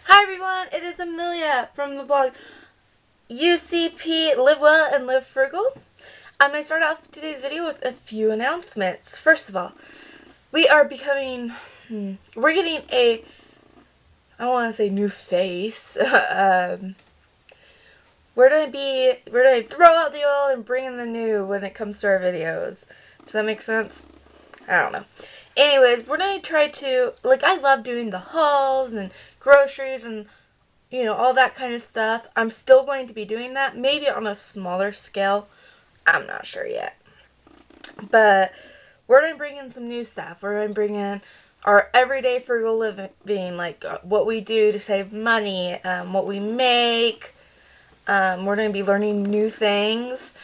Hi everyone, it is Amelia from the blog UCP Live Well and Live Frugal. I'm going to start off today's video with a few announcements. First of all, we are becoming, we're getting a, I don't want to say new face. We're going to throw out the old and bring in the new when it comes to our videos. Does that make sense? I don't know. Anyways, we're going to try to, I love doing the hauls and groceries and, all that kind of stuff. I'm still going to be doing that, maybe on a smaller scale. I'm not sure yet. But we're going to bring in some new stuff. We're going to bring in our everyday frugal living, like what we do to save money, what we make. We're going to be learning new things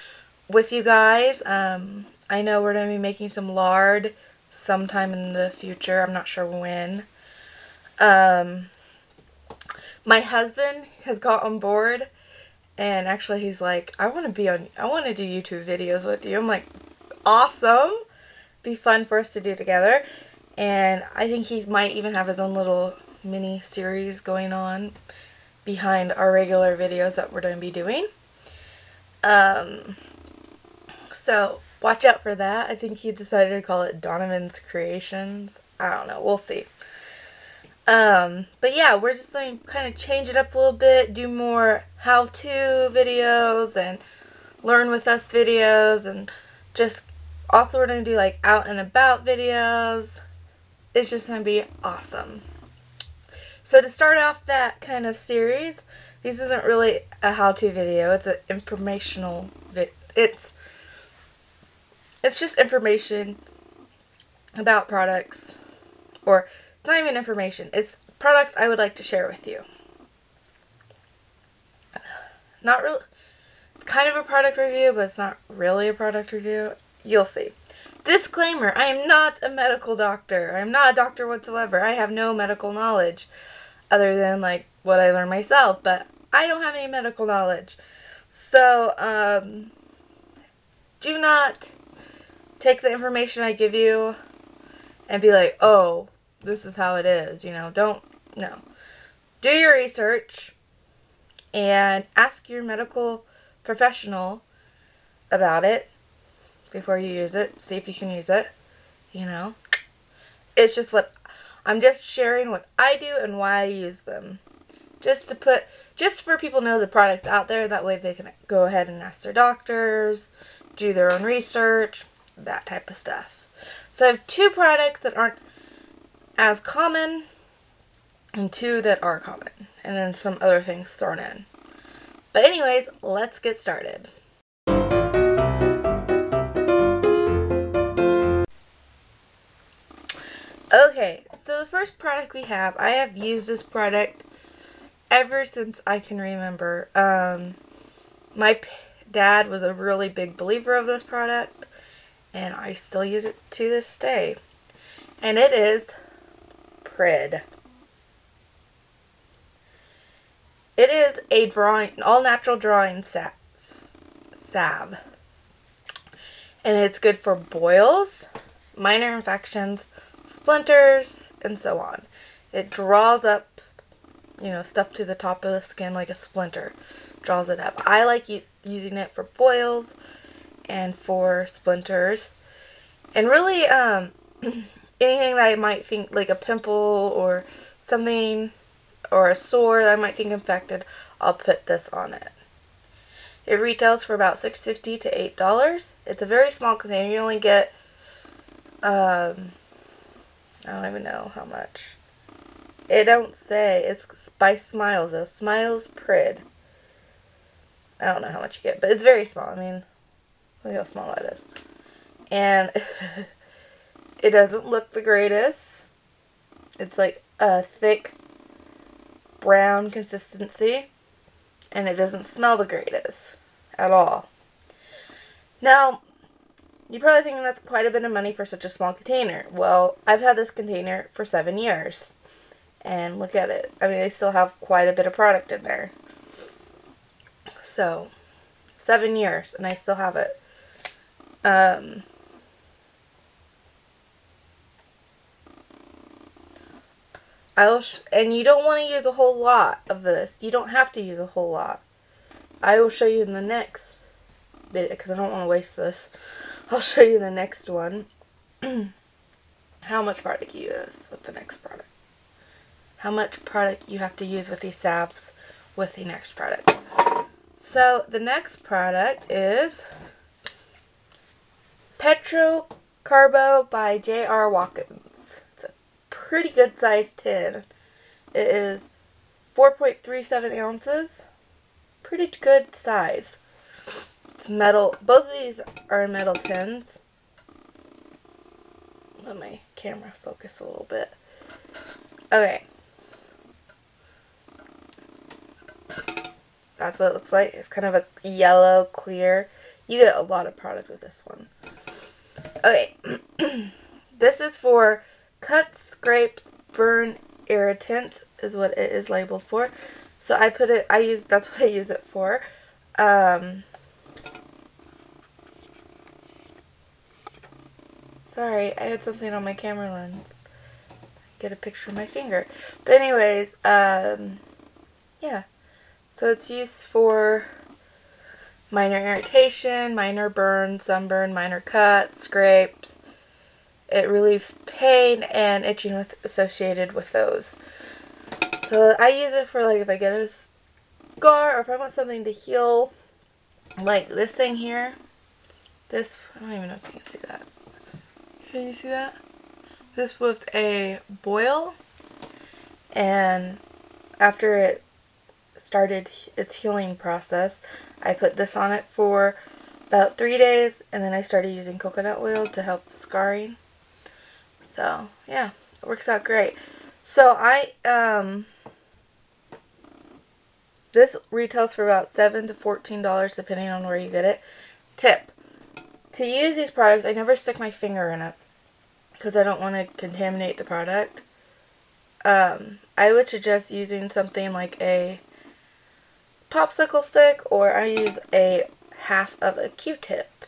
with you guys. I know we're going to be making some lard sometime in the future. I'm not sure when. My husband has got on board, and actually he's like, I want to do YouTube videos with you. I'm like, awesome. Be fun for us to do together. And I think he might even have his own little mini series going on behind our regular videos that we're going to be doing. So watch out for that. I think he decided to call it Donovan's Creations. I don't know. We'll see. But yeah, we're just going to kind of change it up a little bit, do more how-to videos and learn with us videos, and just also we're going to do like out and about videos. It's just going to be awesome. So to start off that kind of series, this isn't really a how-to video. It's an informational It's just information about products, or it's not even information. It's products I would like to share with you. Not really. It's kind of a product review, but it's not really a product review. You'll see. Disclaimer, I am not a medical doctor. I am not a doctor whatsoever. I have no medical knowledge other than like what I learned myself, but I don't have any medical knowledge. So, do not take the information I give you and be like, oh, this is how it is, no. Do your research and ask your medical professional about it before you use it. See if you can use it, It's just I'm just sharing what I do and why I use them. Just for people to know the products out there, that way they can go ahead and ask their doctors, do their own research, that type of stuff. So I have 2 products that aren't as common and 2 that are common, and then some other things thrown in. But anyways, let's get started. Okay, so the first product we have, I have used this product ever since I can remember. My dad was a really big believer of this product, and I still use it to this day. And it is Prid. It is a all-natural drawing salve. And it's good for boils, minor infections, splinters, and so on. It draws up, stuff to the top of the skin like a splinter. Draws it up. I like using it for boils and for splinters. And really, anything that I might think, like a pimple or something, or a sore that I might think infected, I'll put this on it. It retails for about $6.50 to $8. It's a very small container. You only get, I don't even know how much. It don't say. It's by Smiles, though. Smiles Prid. I don't know how much you get, but it's very small. I mean, look how small that is. And it doesn't look the greatest. It's like a thick brown consistency, and it doesn't smell the greatest at all. Now, you're probably thinking that's quite a bit of money for such a small container. Well, I've had this container for 7 years, and look at it. I mean, they still have quite a bit of product in there. So, 7 years, and I still have it. and you don't want to use a whole lot of this. You don't have to use a whole lot. I will show you in the next bit because I don't want to waste this. I'll show you the next one. How much product you use with the next product. How much product you have to use with these salves with the next product. So the next product is Petro Carbo by J.R. Watkins. It's a pretty good sized tin. It is 4.37 ounces. Pretty good size. It's metal. Both of these are metal tins. Let my camera focus a little bit. Okay. That's what it looks like. It's kind of a yellow, clear. You get a lot of product with this one. Okay. This is for cuts, scrapes, burn, irritants is what it is labeled for. So I put it, that's what I use it for. Sorry, I had something on my camera lens. Get a picture of my finger. But anyways, yeah. So it's used for minor irritation, minor burn, sunburn, minor cuts, scrapes. It relieves pain and itching associated with those. So I use it for like if I get a scar or if I want something to heal, like this thing here. This, I don't even know if you can see that. Can you see that? This was a boil, and after it started its healing process, I put this on it for about 3 days, and then I started using coconut oil to help the scarring. So yeah, it works out great. So this retails for about $7 to $14 depending on where you get it. Tip: to use these products, I never stick my finger in it because I don't want to contaminate the product. I would suggest using something like a popsicle stick, or I use a half of a Q-tip.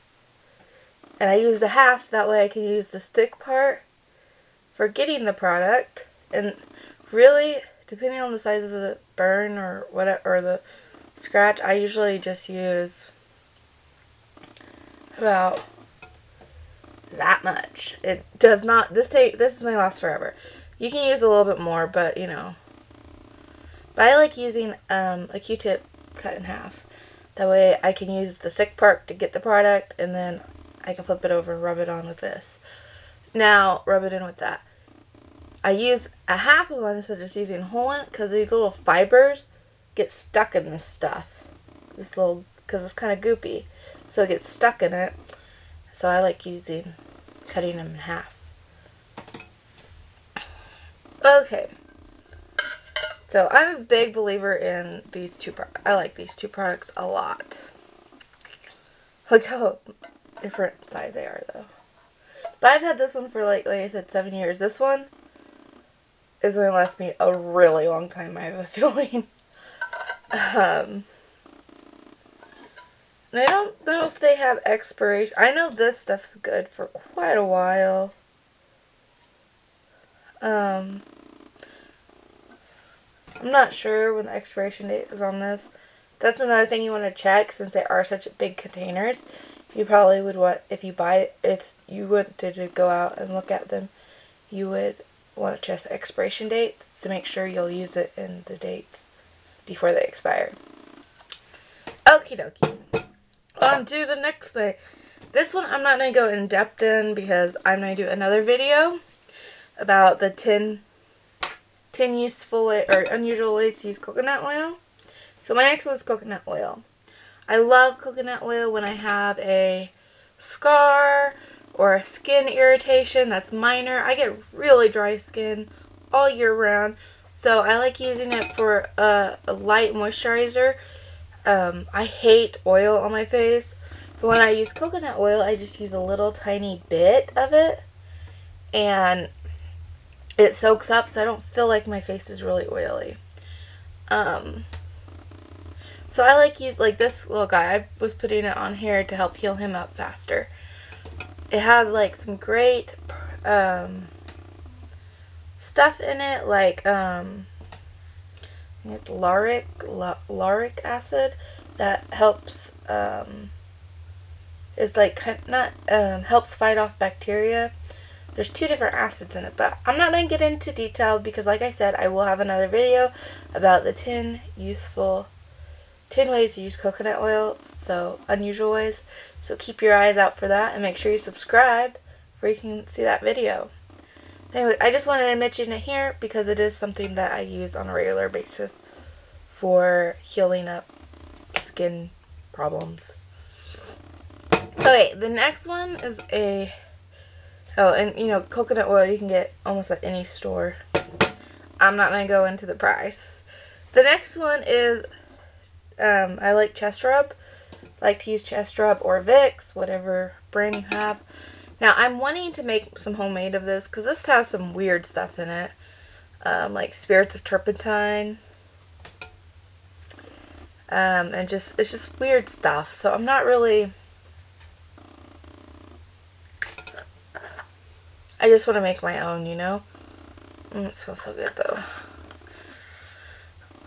And I use the half, that way I can use the stick part for getting the product. And really, depending on the size of the burn or whatever, or the scratch, I usually just use about that much. It does not, this is going to last forever. You can use a little bit more, but you know. But I like using a Q-tip cut in half. That way I can use the stick part to get the product, and then I can flip it over and rub it on with this. Now, rub it in with that. I use a half of one instead of just using a whole one, because these little fibers get stuck in this stuff. Because it's kind of goopy. So it gets stuck in it. So I like cutting them in half. Okay. So I'm a big believer in these two products. I like these two products a lot. Look how different size they are though. But I've had this one for like I said, 7 years. This one is going to last me a really long time, I have a feeling. And I don't know if they have expiration. I know this stuff's good for quite a while. I'm not sure when the expiration date is on this. That's another thing you want to check, since they are such big containers. You probably would want, if you wanted to go out and look at them, you would want to check the expiration dates to make sure you'll use it in the dates before they expire. Okie dokie. On to the next thing. This one I'm not going to go in depth in because I'm going to do another video about the 10 useful or unusual ways to use coconut oil. So my next one is coconut oil. I love coconut oil when I have a scar or a skin irritation that's minor. I get really dry skin all year round, so I like using it for a light moisturizer. I hate oil on my face, but when I use coconut oil, I just use a little tiny bit of it, and it soaks up, so I don't feel like my face is really oily. So I like this little guy. I was putting it on here to help heal him up faster. It has like some great stuff in it, like it's lauric acid that helps is like not helps fight off bacteria. There's 2 different acids in it, but I'm not going to get into detail because, like I said, I will have another video about the 10 ways to use coconut oil, so unusual ways. So keep your eyes out for that and make sure you subscribe so you can see that video. Anyway, I just wanted to mention it here because it is something that I use on a regular basis for healing up skin problems. Okay, the next one is and you know, coconut oil you can get almost at any store. I'm not going to go into the price. The next one is, I like chest rub. I like to use chest rub or Vicks, whatever brand you have. Now, I'm wanting to make some homemade of this because this has some weird stuff in it. Like spirits of turpentine. And it's just weird stuff. So I'm not really... I just want to make my own, you know? It smells so good, though.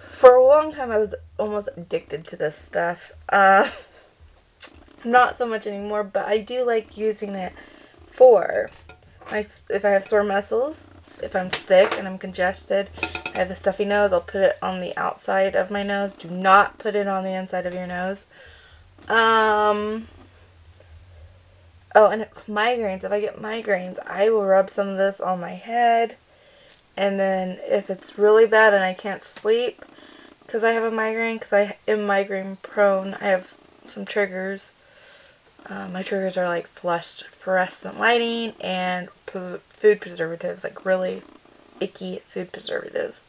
For a long time, I was almost addicted to this stuff. Not so much anymore, but I do like using it for if I have sore muscles, if I'm sick and I'm congested, I have a stuffy nose, I'll put it on the outside of my nose. Do not put it on the inside of your nose. Oh, and migraines. If I get migraines, I will rub some of this on my head. And then if it's really bad and I can't sleep because I have a migraine, because I am migraine prone, I have some triggers. My triggers are like fluorescent lighting and food preservatives, like really icky food preservatives.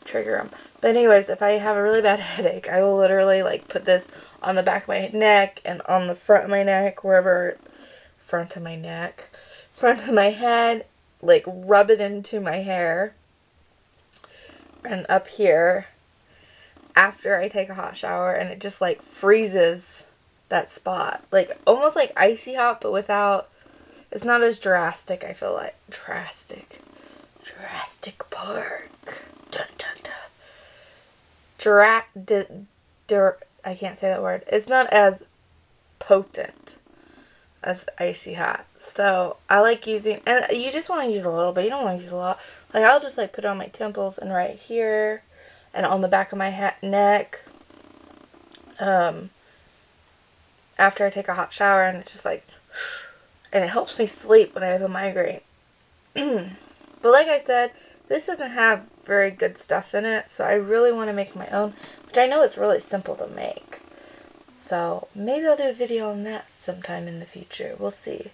Trigger them. But anyways, if I have a really bad headache, I will literally like put this on the back of my neck and on the front of my neck, wherever... front of my head, like rub it into my hair and up here after I take a hot shower, and it just like freezes that spot, like almost like icy hot, but without, it's not as drastic. I feel like Jurassic Park, dun dun dun. I can't say that word. It's not as potent as icy hot. So I like using, and you just want to use a little bit. You don't want to use a lot. Like I'll just like put it on my temples and right here and on the back of my neck. After I take a hot shower, and it's just like, and it helps me sleep when I have a migraine. But like I said, this doesn't have very good stuff in it, so I really want to make my own, which I know it's really simple to make. So maybe I'll do a video on that sometime in the future. We'll see.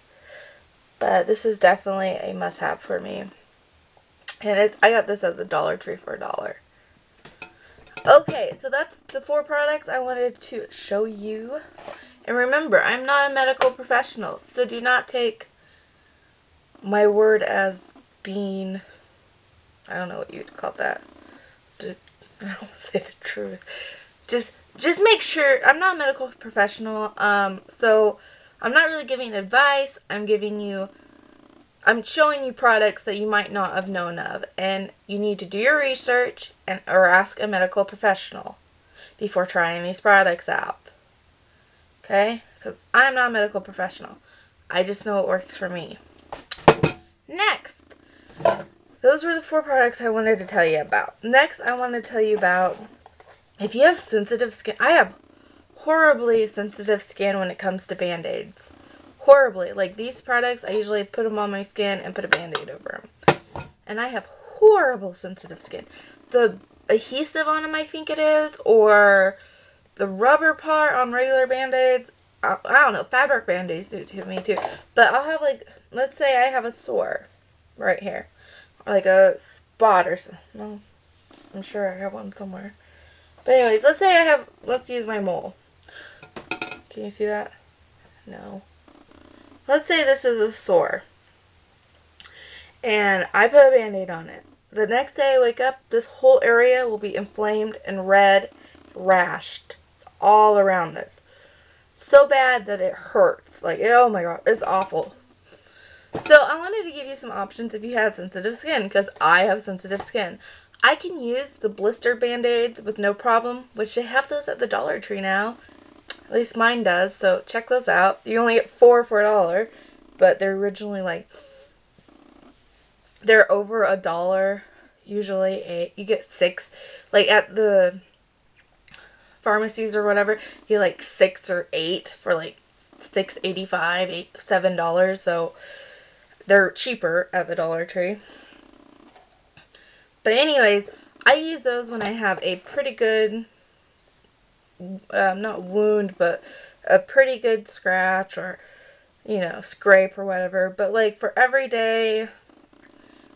But this is definitely a must-have for me. And I got this at the Dollar Tree for $1. Okay, so that's the 4 products I wanted to show you. And remember, I'm not a medical professional, so do not take my word as being, I don't know what you'd call that. I don't want to say the truth. Just make sure, I'm not a medical professional, so I'm not really giving advice. I'm showing you products that you might not have known of, and you need to do your research or ask a medical professional before trying these products out. Okay? Because I'm not a medical professional. I just know what works for me. Next, those were the 4 products I wanted to tell you about. Next, I want to tell you about, if you have sensitive skin. I have horribly sensitive skin when it comes to Band-Aids. Horribly. Like these products, I usually put them on my skin and put a Band-Aid over them. And I have horrible sensitive skin. The adhesive on them, I think it is, or the rubber part on regular Band-Aids, I don't know, fabric Band-Aids do it to me too. But I'll have like, let's say I have a sore right here. Or like a spot or something. Well, I'm sure I have one somewhere. But anyways, let's say I have, let's use my mole. Can you see that? No. Let's say this is a sore. And I put a Band-Aid on it. The next day I wake up, this whole area will be inflamed and red, rashed all around this. So bad that it hurts. Like, oh my god, it's awful. So I wanted to give you some options if you had sensitive skin, because I have sensitive skin. I can use the blister band-aids with no problem, which they have those at the Dollar Tree now. At least mine does, so check those out. You only get 4 for $1, but they're originally like, they're over $1. Usually 8. You get 6. Like at the pharmacies or whatever, you get like 6 or 8 for like $6.85, $7. So they're cheaper at the Dollar Tree. But anyways, I use those when I have a pretty good, not wound, but a pretty good scratch or, you know, scrape or whatever. But like for everyday,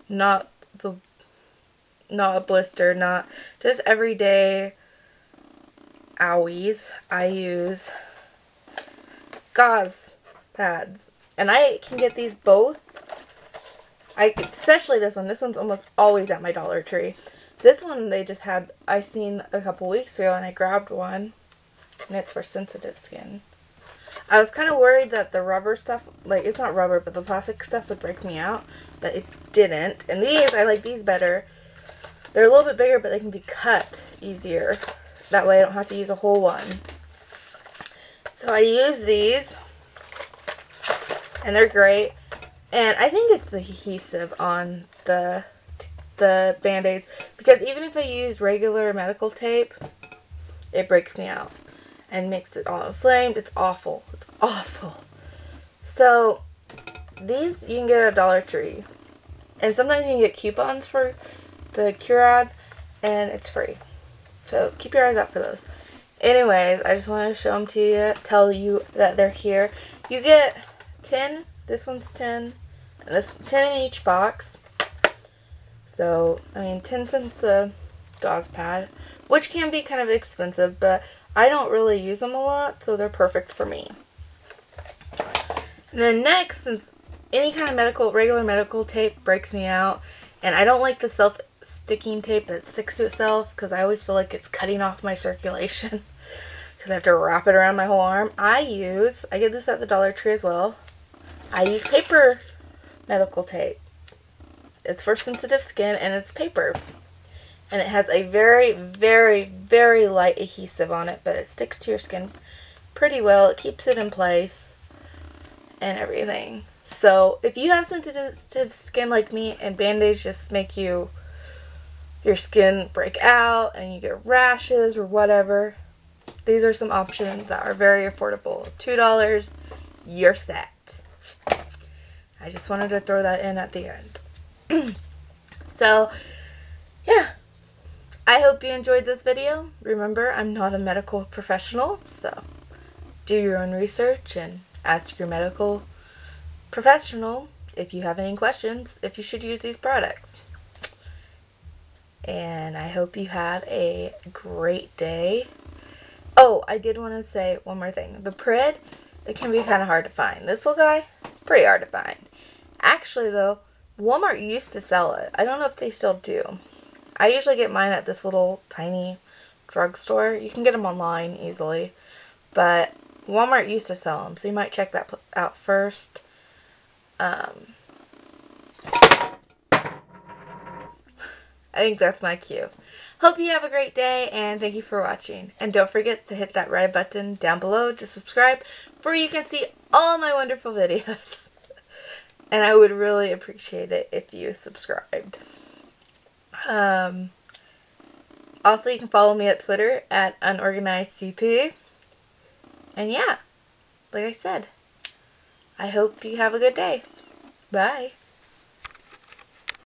not a blister, not just everyday owies, I use gauze pads. And I can get these both. Especially this one. This one's almost always at my Dollar Tree. This one they just had, I seen a couple weeks ago, and I grabbed one. And it's for sensitive skin. I was kind of worried that the rubber stuff, like it's not rubber, but the plastic stuff would break me out. But it didn't. And these, I like these better. They're a little bit bigger, but they can be cut easier. That way I don't have to use a whole one. So I use these. And they're great. And I think it's the adhesive on the Band-Aids. Because even if I use regular medical tape, it breaks me out. And makes it all inflamed. It's awful. It's awful. So, these you can get at Dollar Tree. And sometimes you can get coupons for the Curad. And it's free. So, keep your eyes out for those. Anyways, I just want to show them to you. Tell you that they're here. You get 10. This one's 10. And this 10 in each box. So, I mean, 10 cents a gauze pad. Which can be kind of expensive, but I don't really use them a lot, so they're perfect for me. And then next, since any kind of regular medical tape breaks me out, and I don't like the self-sticking tape that sticks to itself, because I always feel like it's cutting off my circulation, because I have to wrap it around my whole arm. I get this at the Dollar Tree as well. I use paper medical tape. It's for sensitive skin, and it's paper. And it has a very, very, very light adhesive on it, but it sticks to your skin pretty well. It keeps it in place and everything. So, if you have sensitive skin like me and Band-Aids just make your skin break out and you get rashes or whatever, these are some options that are very affordable. $2, you're set. I just wanted to throw that in at the end. So, yeah. I hope you enjoyed this video. Remember, I'm not a medical professional, so do your own research and ask your medical professional if you have any questions if you should use these products. And I hope you have a great day. Oh, I did want to say one more thing. The Prid, it can be kind of hard to find. This little guy, pretty hard to find. Actually, though, Walmart used to sell it. I don't know if they still do. I usually get mine at this little tiny drugstore. You can get them online easily. But Walmart used to sell them, so you might check that out first. I think that's my cue. Hope you have a great day, and thank you for watching. And don't forget to hit that red button down below to subscribe, where you can see all my wonderful videos. And I would really appreciate it if you subscribed. Also, you can follow me at Twitter at unorganizedcp. And yeah, like I said, I hope you have a good day. Bye.